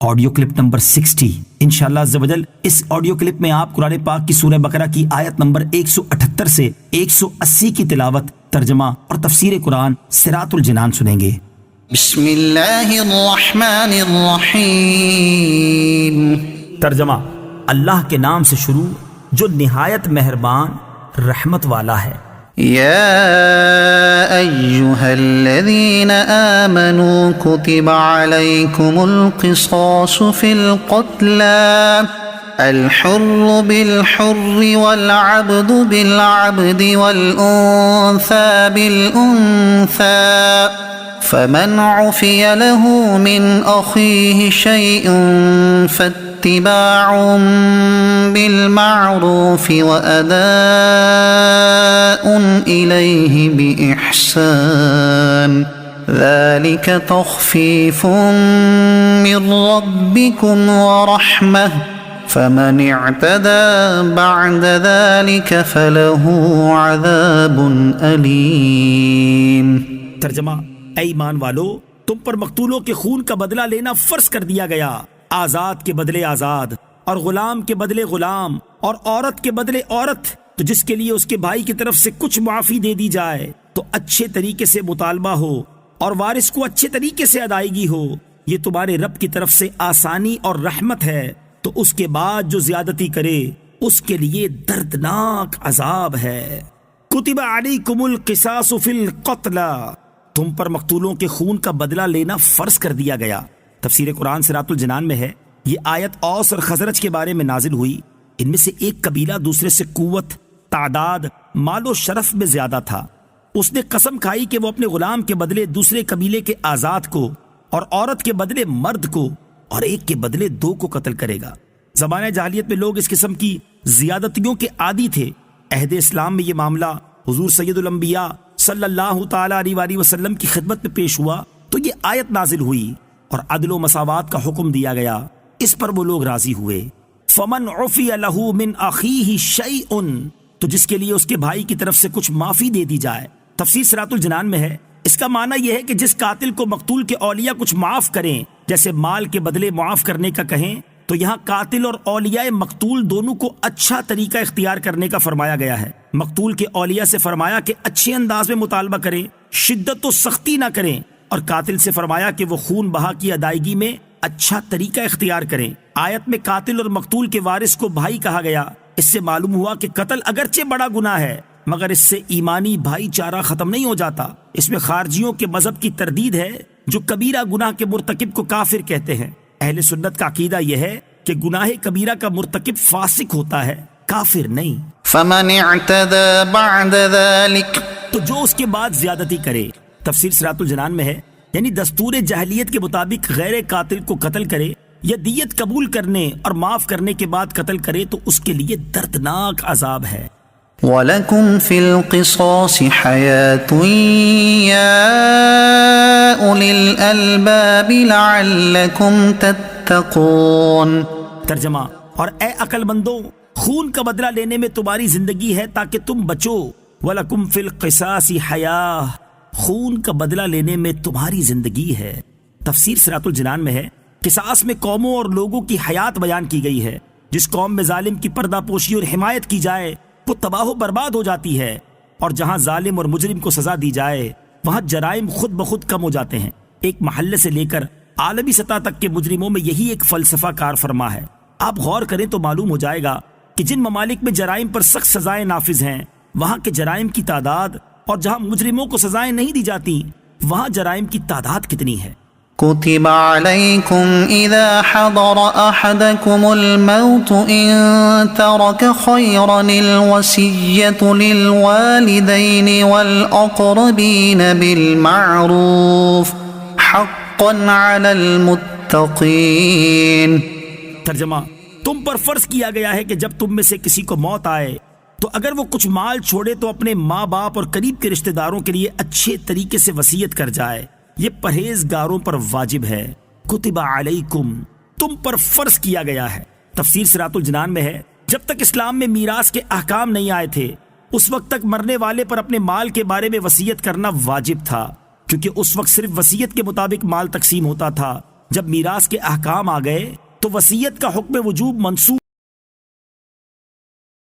Audio clip number 60 انشاءاللہ عز و جل۔ اس آڈیو کلپ میں آپ قرآن پاک کی سورہ بقرہ کی آیت نمبر 178 سے 180 کی تلاوت، ترجمہ اور تفسیر قرآن صراط الجنان سنیں گے۔ بسم اللہ الرحمن الرحیم۔ ترجمہ: اللہ کے نام سے شروع جو نہایت مہربان رحمت والا ہے۔ يا أيها الذين آمنوا كتب عليكم القصاص في القتلى الحر بالحر والعبد بالعبد والأنثى بالأنثى فمن عفي له من أخيه شيء فاتباع بالمعروف وأداء إليه بإحسان ذلك تخفيف من ربكم ورحمة فمن اعتدى بعد ذلك فله عذاب أليم۔ ترجمہ: اے ایمان والو، تم پر مقتولوں کے خون کا بدلہ لینا فرض کر دیا گیا، آزاد کے بدلے آزاد اور غلام کے بدلے غلام اور عورت کے بدلے عورت، تو جس کے لیے اس کے بھائی کی طرف سے کچھ معافی دے دی جائے تو اچھے طریقے سے مطالبہ ہو اور وارث کو اچھے طریقے سے ادائیگی ہو، یہ تمہارے رب کی طرف سے آسانی اور رحمت ہے۔ تو اس کے بعد جو زیادتی کرے اس کے لیے دردناک عذاب ہے۔ کتب علیکم القصاص فی القتلی، تم پر مقتولوں کے خون کا بدلہ لینا فرض کر دیا گیا۔ تفسیر قرآن صراط الجنان میں ہے، یہ آیت اوس اور خزرج کے بارے میں نازل ہوئی۔ ان میں سے ایک قبیلہ دوسرے سے قوت، تعداد، مال و شرف میں زیادہ تھا۔ اس نے قسم کھائی کہ وہ اپنے غلام کے بدلے دوسرے قبیلے کے آزاد کو اور عورت کے بدلے مرد کو اور ایک کے بدلے دو کو قتل کرے گا۔ زمانہ جاہلیت میں لوگ اس قسم کی زیادتیوں کے عادی تھے۔ عہد اسلام میں یہ معاملہ حضور سید الانبیاء صلی اللہ تعالی علیہ وآلہ وسلم کی خدمت میں پیش ہوا تو یہ آیت نازل ہوئی اور عدل و مساوات کا حکم دیا گیا۔ اس پر وہ لوگ راضی ہوئے۔ فمن عفی لہ من اخیہ شیء، تو جس کے لیے اس کے بھائی کی طرف سے کچھ معافی دے دی جائے۔ تفسیر صراط الجنان میں ہے، اس کا معنی یہ ہے کہ جس قاتل کو مقتول کے اولیاء کچھ معاف کریں، جیسے مال کے بدلے معاف کرنے کا کہیں، تو یہاں قاتل اور اولیاء مقتول دونوں کو اچھا طریقہ اختیار کرنے کا فرمایا گیا ہے۔ مقتول کے اولیاء سے فرمایا کہ اچھے انداز میں مطالبہ کریں، شدت و سختی نہ کریں، اور قاتل سے فرمایا کہ وہ خون بہا کی ادائیگی میں اچھا طریقہ اختیار کریں۔ آیت میں قاتل اور مقتول کے وارث کو بھائی کہا گیا۔ اس سے معلوم ہوا کہ قتل اگرچہ بڑا گناہ ہے مگر اس سے ایمانی بھائی چارہ ختم نہیں ہو جاتا۔ اس میں خارجیوں کے مذہب کی تردید ہے جو کبیرہ گناہ کے مرتکب کو کافر کہتے ہیں۔ اہل سنت کا عقیدہ یہ ہے کہ گناہ کبیرہ کا مرتکب فاسق ہوتا ہے، کافر نہیں۔ فمن اعتدى بعد ذلك، تو جو اس کے بعد زیادتی کرے، تفسیر صراط الجنان میں ہے، یعنی دستور جاہلیت کے مطابق غیر قاتل کو قتل کرے یا دیت قبول کرنے اور معاف کرنے کے بعد قتل کرے تو اس کے لیے دردناک عذاب ہے۔ وَلَكُمْ فِي الْقِصَاصِ حَيَاةٌ يَا أُولِي الْأَلْبَابِ لَعَلَّكُمْ تَتَّقُونَ۔ ترجمہ: اور اے عقل مندو، خون کا بدلہ لینے میں تمہاری زندگی ہے تاکہ تم بچو۔ وَلَكُمْ فِي الْقِصَاصِ حَيَاةٌ، خون کا بدلہ لینے میں تمہاری زندگی ہے۔ تفسیر صراط الجنان میں ہے، قصاص میں قوموں اور لوگوں کی حیات بیان کی گئی ہے۔ جس قوم میں ظالم کی پردہ پوشی اور حمایت کی جائے وہ تباہ و برباد ہو جاتی ہے، اور جہاں ظالم اور مجرم کو سزا دی جائے وہاں جرائم خود بخود کم ہو جاتے ہیں۔ ایک محلے سے لے کر عالمی سطح تک کے مجرموں میں یہی ایک فلسفہ کار فرما ہے۔ آپ غور کریں تو معلوم ہو جائے گا کہ جن ممالک میں جرائم پر سخت سزائیں نافذ ہیں وہاں کے جرائم کی تعداد، اور جہاں مجرموں کو سزائیں نہیں دی جاتی وہاں جرائم کی تعداد کتنی ہے۔ كتب عليكم إذا حضر أحدكم الموت إن ترك خيرا الوصية للوالدين والأقربين بالمعروف حقا على المتقين۔ ترجمہ: تم پر فرض کیا گیا ہے کہ جب تم میں سے کسی کو موت آئے تو اگر وہ کچھ مال چھوڑے تو اپنے ماں باپ اور قریب کے رشتہ داروں کے لیے اچھے طریقے سے وصیت کر جائے، یہ پرہیزگاروں پر واجب ہے۔ کتب علیکم، تم پر فرض کیا گیا ہے۔ تفسیر صراط الجنان میں ہے، جب تک اسلام میں میراث کے احکام نہیں آئے تھے اس وقت تک مرنے والے پر اپنے مال کے بارے میں وصیت کرنا واجب تھا، کیونکہ اس وقت صرف وصیت کے مطابق مال تقسیم ہوتا تھا جب میراث کے احکام آ گئے تو وصیت کا حکم وجوب منسوخ